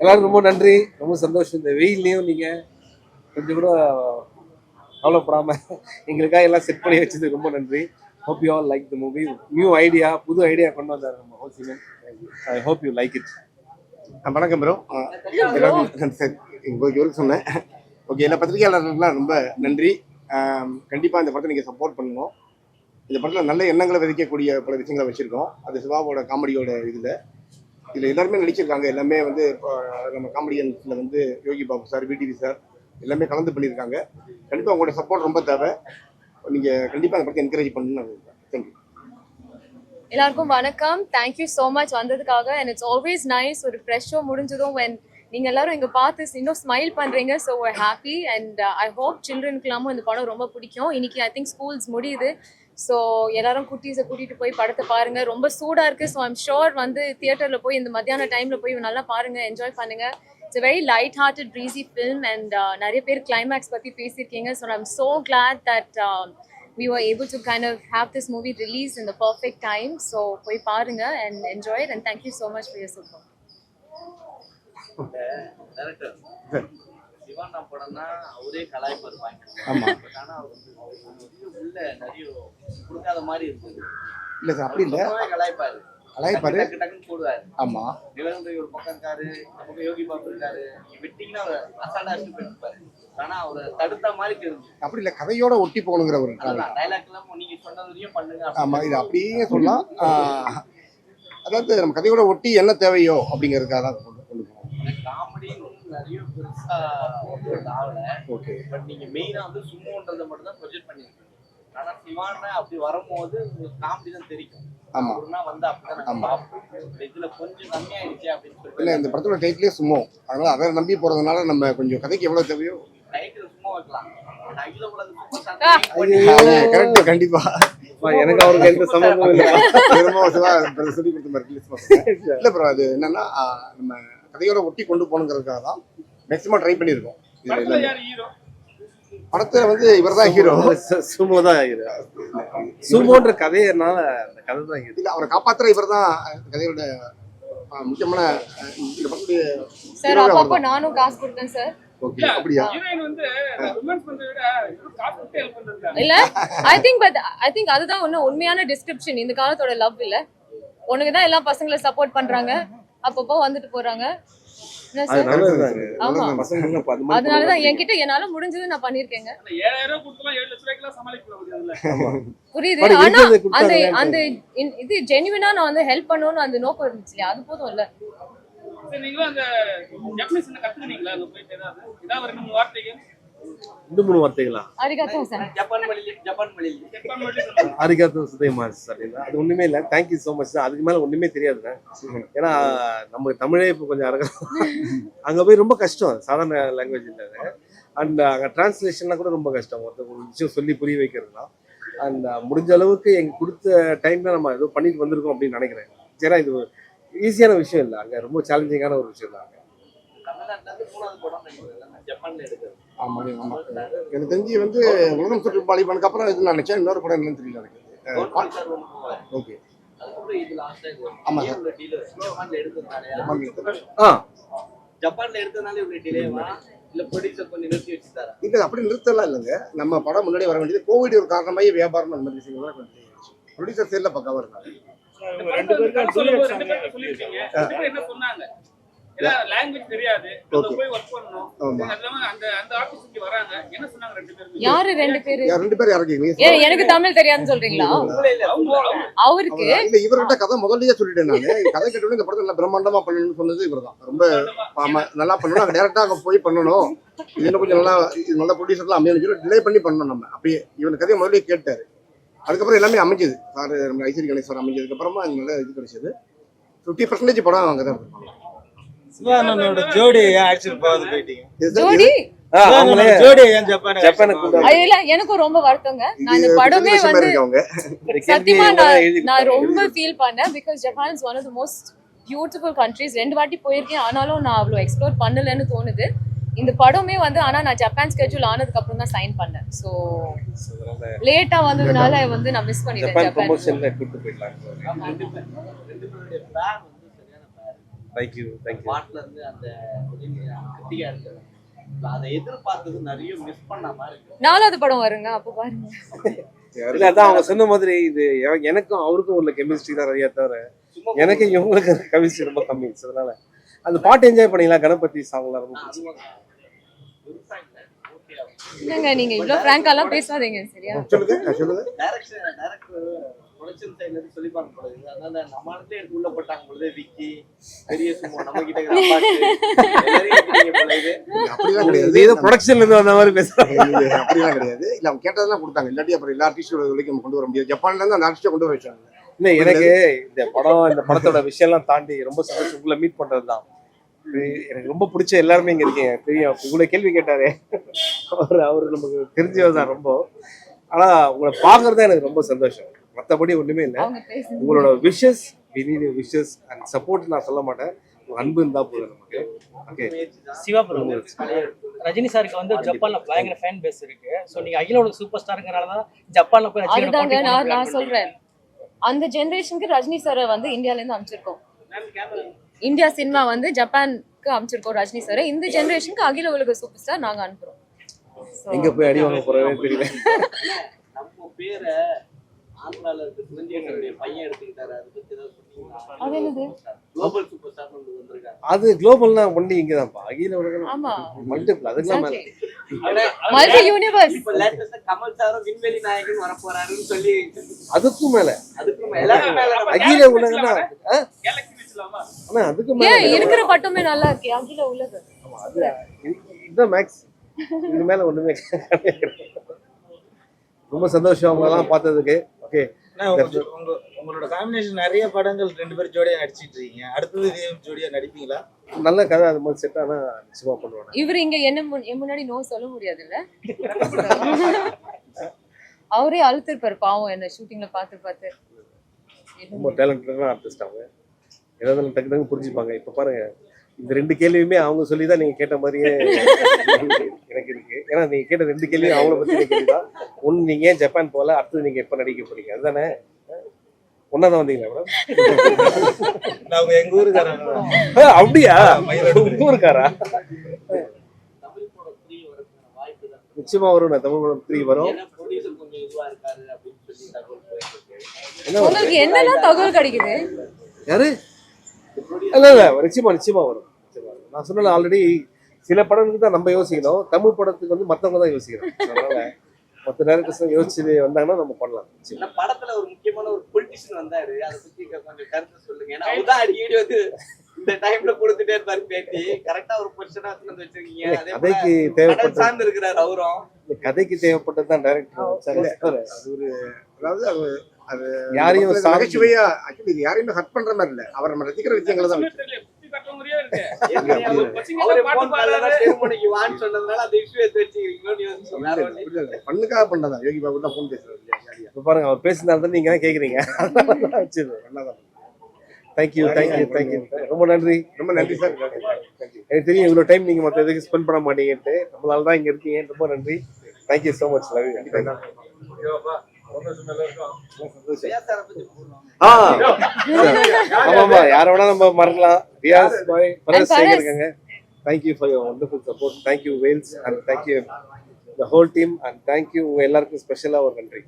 எல்லாரும் ரொம்ப நன்றி, ரொம்ப சந்தோஷம். இந்த வெயில்லையும் நீங்க கொஞ்சம் கூட கவலைப்படாம எங்களுக்காக எல்லாம் செட் பண்ணி வச்சது ரொம்ப நன்றி. Hope you all like the movie. New idea, புது ஐடியா கொண்டு வந்தார் நம்ம ஹோசிமன். I hope you like it. வணக்கம் ப்ரோ. உங்களுக்கு சொன்னேன். ஓகே, எல்லா பத்திரிகையாளர்கள்லாம் ரொம்ப நன்றி. கண்டிப்பாக இந்த படத்தை நீங்கள் சப்போர்ட் பண்ணணும். இந்த படத்தில் நல்ல எண்ணங்களை விதைக்கக்கூடிய பல விஷயங்களை வச்சுருக்கோம். அது சிவாவோட காமெடியோட இதில் எல்லாருமே நடிச்சிருக்காங்க. எல்லாமே வந்து இப்போ நம்ம காமெடியன்ஸில் வந்து Yogi Babu sir, VTV sir எல்லாமே கலந்து பண்ணியிருக்காங்க. கண்டிப்பாக உங்களோட சப்போர்ட் ரொம்ப தேவை. நீங்கள் கண்டிப்பாக அந்த படத்தை என்கரேஜ் பண்ணணும்னு தேங்க்யூ. எல்லாருக்கும் வணக்கம். தேங்க்யூ ஸோ மச் வந்ததுக்காக. அண்ட் இட்ஸ் ஆல்வேஸ் நைஸ் ஒரு ஃப்ரெஷ் ஷோ முடிஞ்சதும் வென் நீங்கள் எல்லாரும் இங்கே பார்த்து இன்னும் ஸ்மைல் பண்ணுறீங்க. So happy and I hope சில்ட்ரனுக்குலாமும் இந்த படம் ரொம்ப பிடிக்கும். இன்னைக்கு ஐ திங்க் ஸ்கூல்ஸ் முடியுது. ஸோ எல்லாரும் குட்டீஸை கூட்டிகிட்டு போய் படத்தை பாருங்கள். ரொம்ப சூடாக இருக்குது. ஸோ ஐம் ஷோர் வந்து தியேட்டரில் போய் இந்த மத்தியான டைமில் போய் நல்லா பாருங்கள், என்ஜாய் பண்ணுங்கள். It's a very light-hearted, breezy film and நிறைய பேர் கிளைமேக்ஸ் பற்றி பேசியிருக்கீங்க. So I'm so glad that we were able to kind of have this movie released in the perfect time. So போய் பாருங்க and enjoy it and thank you so much for your support. Director Sivana படம்னா அவரே கலாய்ப்பார் பாங்க. ஆமா. ஆனா உள்ள நிறைய கொடுக்காத மாதிரி இருக்குது. இல்லை சார், அப்படி இல்லை. கலாய்ப்பாரு டக்குன்னு போடுவாரு. ஆமா, நிலவந்தை ஒரு பக்கம் இருக்காரு, நமக்கு யோகி பாபு இருக்காரு. வெட்டிங்கன்னா அவர் அசால்ட்டா அடிச்சு போயிருப்பாரு. ஆனா அவரை தடுத்த மாதிரி தெரிஞ்சு அப்படி இல்லை, கதையோட ஒட்டி போகணுங்கிற ஒரு டைலாக் எல்லாம் நீங்க சொன்னதையும் பண்ணுங்க. ஆமா, இது அப்படியே சொல்லலாம். அதாவது நம்ம கதையோட ஒட்டி என்ன தேவையோ அப்படிங்கிறதுக்காக தான் கொண்டு போகணும். காமெடி நிறைய பெருசா ஆகல. ஓகே, பட் நீங்க மெயினா வந்து சும்மான்றதை மட்டும் தான் ப்ரொஜெக்ட் பண்ணிருக்கீங்க. ஆனா சிவானா அப்படி வரும்போது உங்களுக்கு காமெடி தான் தெரியும். ஆமா, வந்து அப்படிதான் இதுல கொஞ்சம் கம்மியாயிடுச்சு அப்படின்னு சொல்லிட்டு. இல்லை, இந்த படத்தோட டைட்டிலே சும்மா, அதனால அதை நம்பி போறதுனால நம்ம கொஞ்சம் கதைக்கு எவ்வளவு தேவையோ டைட்டில் சும்மா வைக்கலாம். கரெக்ட். கண்டிப்பா எனக்கு அவருக்கு எந்த சம்பந்தமும் இல்லை. சொல்லி கொடுத்த மாதிரி இல்லை ப்ரோ. அது என்னன்னா நம்ம கதையோட ஒட்டி கொண்டு போகணுங்கிறதுக்காக தான் மேக்ஸிமம் ட்ரை பண்ணியிருக்கோம். படத்துல வந்து இவர் தான் ஹீரோ. சுமோ தான் ஹீரோ. சுமோன்ற கதையனால அந்த கதை தான் ஹீரோ. இல்லை, அவரை காப்பாத்துற இவர் தான் கதையோட முக்கியமான இந்த படத்துடைய சார். அப்பப்போ நானும் காசு கொடுத்தேன் சார். ஓகே, அப்படியா? இல்ல, ஐ திங்க் அதுதான் ஒண்ணு உண்மையான டிஸ்கிரிப்ஷன். இந்த காலத்தோட லவ் இல்ல, உனக்கு தான் எல்லா பசங்களை சப்போர்ட் பண்றாங்க, அப்பப்போ வந்துட்டு போறாங்க. அதனாலதான் என்கிட்ட என்னால முடிஞ்சது நான் பண்ணிருக்கேங்க. புரியுது. ஆனா அந்த அந்த இது ஜெனுவினா நான் வந்து ஹெல்ப் பண்ணணும்னு அந்த நோக்கம் இருந்துச்சு இல்லையா, அது போதும் இல்ல. ரெண்டு மூணு வார்த்தைகளா? அரிகாத்தோ சார். அரிகாத்தோ சுதைமாஸ் சார். அது ஒண்ணுமே இல்லை. Thank you so much. அதுக்கு மேல ஒண்ணுமே தெரியாதுண்ணே. ஏன்னா நம்ம தமிழே இப்போ கொஞ்சம் அங்க போய் ரொம்ப கஷ்டம். சாதாரண லாங்குவேஜ் இல்லை. அண்ட் அங்கே டிரான்ஸ்லேஷன்லாம் கூட ரொம்ப கஷ்டம். ஒரு விஷயம் சொல்லி புரிய வைக்கிறதுலாம். அண்ட் முடிஞ்ச அளவுக்கு எங்க கொடுத்த டைம்ல நம்ம ஏதோ பண்ணிட்டு வந்திருக்கோம் அப்படின்னு நினைக்கிறேன். ஏன்னா இது ஈஸியான விஷயம் இல்லை. அங்கே ரொம்ப சேலஞ்சிங்கான ஒரு விஷயம் தான். ஆமா, ஆமா. எனக்கு தெரிஞ்சு வந்து உலகம் சுற்று பாலிபனுக்கு அப்புறம் இது நினைச்சேன். இன்னொரு படம் என்னன்னு தெரியல எனக்கு. ஓகே, ஆமா சார். ஜப்பான்ல எடுத்ததுனால இவ்வளவு டிலேவா இல்ல ப்ரொடியூசர் கொஞ்சம் நிறுத்தி வச்சுட்டாரா? இது அப்படி நிறுத்தலாம் இல்லைங்க. நம்ம படம் முன்னாடி வர வேண்டியது கோவிட் ஒரு காரணமாகி வியாபாரம் அந்த மாதிரி விஷயங்கள்லாம் கொஞ்சம் ப்ரொடியூசர் சைடில் பக்காவா இருந்தாங்க. எனக்கு தமிழ் தெரியாதுன்னு சொல்றீங்களா? அவருக்கு இல்ல, இவர்கிட்ட கதை முதல்லயே சொல்லிட்டேன் நானு. கதை கேட்டோட இந்த படத்தை நல்லா பிரம்மாண்டமா பண்ணணும்னு சொன்னது இவர் தான். ரொம்ப நல்லா பண்ணணும், அங்க டைரக்டா அங்க போய் பண்ணணும். இது இன்னும் கொஞ்சம் நல்ல ப்ரொடியூசர்லாம் அமையணும் சொல்லி டிலே பண்ணி பண்ணணும். நம்ம அப்படியே இவன் கதையை முதல்லயே கேட்டாரு. அதுக்கப்புறம் எல்லாமே அமைஞ்சது. சார் நம்ம ஐஸ்வரி கணேஷ் சார் அமைஞ்சதுக்கு அப்புறமா நல்ல இது கிடைச்சது. 50% படம் அங்கே தான் இருக்கும். சிவானனோட ஜோடி ஆக்சுவல் பார்த்து போயிட்டீங்க. ஜோடி ஜோடி ஏன் ஜப்பானுக்கு எனக்கும் ரொம்ப வருத்தங்க. நான் இந்த படமே வந்து சத்தியமா நான் ரொம்ப ஃபீல் பண்ணேன். Because Japan is one of the most beautiful countries. 2 வாட்டி போயிருக்கேன். ஆனாலும் நான் அவ்வளோ எக்ஸ்ப்ளோர் பண்ணலன்னு தோணுது. இந்த படமே வந்து ஆனா நான் ஜப்பான் ஸ்கெட்யூல் ஆனதுக்கு அப்புறம் தான் சைன் பண்ணேன். ஸோ லேட்டா வந்ததுனால வந்து நான் மிஸ் பண்ணிட்டேன். ஜப்பான் தேங்க்யூ பாட்டுல இருந்து அந்த கிருத்திகா இருக்கு, அதை எதிர்பார்த்தது நிறைய மிஸ் பண்ண மாதிரி இருக்கு. 4வது படம் வருங்க, அப்போ பாருங்க. இல்ல அதான் அவங்க சொன்ன மாதிரி இது எனக்கும் அவருக்கும் உள்ள கெமிஸ்ட்ரி தான் நிறைய தவிர சும்மா எனக்கு இவங்களுக்கு கெமிஸ்ட்ரி ரொம்ப கம்மி. அதனால அந்த பாட்டு என்ஜாய் பண்ணிக்கலாம். கணபதி சாங்லாம் ரொம்ப பிடிச்சி. இல்லைங்க, நீங்க இவ்வளவு ஃப்ராங்காலாம் பேசாதீங்க சரியா? சொல்லுங்க. டைரக்டர் ப்ரொடக்ஷன் சைடுல இருந்து சொல்லி பார்க்க போறது. அதனால நம்ம இடத்துல எடுத்து உள்ள போட்டாங்க பொழுது விக்கி பெரிய சும்மா நம்ம கிட்ட அப்படிலாம் கிடையாது. ஏதோ ப்ரொடக்ஷன்ல இருந்து வந்த மாதிரி பேசுறாங்க. அப்படிலாம் கிடையாது. இல்ல அவங்க கேட்டதெல்லாம் கொடுத்தாங்க. இல்லாட்டி அப்புறம் எல்லா ஆர்டிஸ்டோட வரைக்கும் நம்ம கொண்டு வர முடியாது. ஜப்பான்ல இருந்து அந்த ஆர்டிஸ்டை கொண்டு வர வச்சாங்க. இல்ல எனக்கு இந்த படத்தோட விஷயம் எல்லாம் தாண்டி ரொம்ப சந்தோஷம் உங்களை மீட் பண்றதுதான். எனக்கு ரொம்ப பிடிச்ச எல்லாருமே இங்க இருக்கீங்க. தெரியும் இவ்வளவு கேள்வி கேட்டாரு அவரு நமக்கு தெரிஞ்சவர் தான் ரொம்ப. ஆனா உங்களை பாக்குறதா எனக்கு ரொம்ப சந்தோஷம். மற்றபடி ஒண்ணுமே இல்லை. அவங்க பேசுங்க. உங்களோட விஷஸ் விஷஸ் அண்ட் சப்போர்ட் நான் சொல்ல மாட்டேன். உங்க அன்பு இருந்தா போதும் நமக்கு. ஓகே சிவா ப்ரோ, ரஜினி சாருக்கு வந்து ஜப்பான்ல பயங்கர ஃபேன் பேஸ் இருக்கு. சோ நீங்க அகிலோட சூப்பர் ஸ்டார்ங்கறனால தான் ஜப்பான்ல போய் ரஜினியோட அதுதாங்க போட்டி நான் போடணும்னு சொல்றேன். அந்த ஜெனரேஷனுக்கு ரஜினி சாரை வந்து இந்தியால இருந்து அனுப்பிச்சிருக்கோம். இந்தியா சினிமா வந்து ஜப்பானுக்கு அனுப்பிச்சிருக்கோம் ரஜினி சாரை. இந்த ஜெனரேஷனுக்கு அகில உலக சூப்பர் ஸ்டார் நாங்க அனுப்புறோம். So, எங்க போய் அடி வாங்க போறதே தெரியல. நம்ம பேரை ஆந்திரால இருக்க சிவஞ்சேகருடைய பையன் எடுத்துக்கிட்டாரு. அதை பத்தி ஏதாவது சொன்னீங்களா? அது என்னது? குளோபல் சூப்பர் ஸ்டார் வந்திருக்காங்க. அது குளோபல்னா ஒன்லி இங்கதான்ப்பா. அகில உலகம் ஆமா, மல்டிபிள். அதுக்கெல்லாம் மேல மல்டி யூனிவர்ஸ். இப்ப லேட்டஸ்டா கமல் சாரும் விண்வெளி நாயகன் வர போறாருன்னு சொல்லி அதுக்கும் மேல அதுக்கும் எல்லாரும் மேல அகில உலகம்னா ஆனா அதுக்கு மேல ஏன் இருக்கிற பட்டமே நல்லா இருக்கு அகில உலகம். அது இதுதான் மேக்ஸ். இது மேல ஒண்ணுமே கிடையாது. ரொம்ப சந்தோஷம் அவங்க எல்லாம் பார்த்ததுக்கு. ஓகே உங்களோட காம்பினேஷன் நிறைய படங்கள் 2 பேரும் ஜோடியா நடிச்சிட்டு இருக்கீங்க. அடுத்தது இதே ஜோடியா நடிப்பீங்களா? நல்ல கதை அது மாதிரி செட் ஆனா நிச்சயமா பண்ணுவாங்க. இவர் இங்க என்ன என் முன்னாடி நோ சொல்ல முடியாது இல்ல. அவரே அழுத்திருப்பாரு பாவம் என்ன ஷூட்டிங்ல பார்த்து. ரொம்ப டேலண்டடான ஆர்டிஸ்ட் அவங்க. ஏதாவது டக்கு டக்கு புரிஞ்சுப்பாங்க. இப்ப பாருங்க இந்த 2 கேள்வியுமே அவங்க சொல்லிதான் நீங்க கேட்ட மாதிரியே எனக்கு இருக்கு. ஏன்னா நீங்க கேட்ட 2 கேள்வியும் அவங்கள பத்தி கேள்விதான். ஒண்ணு நீங்க ஏன் ஜப்பான் போல, அடுத்தது நீங்க எப்ப நடிக்க போறீங்க, அதுதானே? ஒன்னாதான் வந்தீங்களா மேடம்? நான் எங்க ஊருக்காரங்க. அப்படியா? உங்க ஊருக்காரா? தமிழ் படம் 3 வரதுக்கான வாய்ப்பு தான். நிச்சயமா வரும். நான் தமிழ் படம் 3 வரும். ஏன்னா ப்ரொடியூசர் கொஞ்சம் இதுவா இருக்காரு அப்படின்னு சொல்லி தகவல் போயிட்டு இருக்கு. என்ன உங்களுக்கு என்னெல்லாம் தகவல் கிடைக்குது? யாரு? இல்ல நிச்சயமா வரும். நான் சொன்ன ஆல்ரெடி சில படங்களுக்கு தான் நம்ம யோசிக்கணும். தமிழ் படத்துக்கு வந்து மத்தவங்க தான் யோசிக்கணும். அதனால மற்ற டேரக்டர்ஸ் யோசிச்சு வந்தாங்கன்னா நம்ம பண்ணலாம். இந்த படத்துல ஒரு முக்கியமான ஒரு பொலிட்டிஷியன் வந்தாரு. அதை பத்தி கொஞ்சம் கருத்து சொல்லுங்க. ஏன்னா அவர்தான் அடிக்கடி வந்து இந்த டைம்ல கொடுத்துட்டே இருப்பாரு பேட்டி. கரெக்டா ஒரு பொசிஷனா வந்து வச்சிருக்கீங்க. அதே கதைக்கு கடல் தேவைப்பட்ட சார்ந்து இருக்கிறாரு அவரும். கதைக்கு தேவைப்பட்டதுதான் டைரக்டர். அது ஒரு அதாவது அது யாரையும் நகைச்சுவையா ஆக்சுவலி இது யாரையுமே ஹர்ட் பண்ற மாதிரி இல்ல. அவர் நம்ம ரசிக்கிற விஷயங்களை தான் பண்ணுக்காக பண்ணதான். யோகி பாபு தான் போன் பேசுறாரு. பாருங்க அவர் பேசினால்தான் நீங்க தான் கேக்குறீங்க. தேங்க்யூ. ரொம்ப நன்றி சார். எனக்கு தெரியும் இவ்வளவு டைம் நீங்க மத்த எதுக்கு ஸ்பெண்ட் பண்ண மாட்டீங்கன்ட்டு. நம்மளால தான் இங்க இருக்கீங்க. ரொம்ப நன்றி. Thank you so much. Love you. ஆமாமா யார வேணா நம்ம மறக்கலாம். ரியாஸ் பாய் பரஸ் இருக்காங்க. Thank you for your wonderful support. Thank you Wales and thank you the whole team and thank you எல்லாருக்கும் ஸ்பெஷலா ஒரு நன்றி.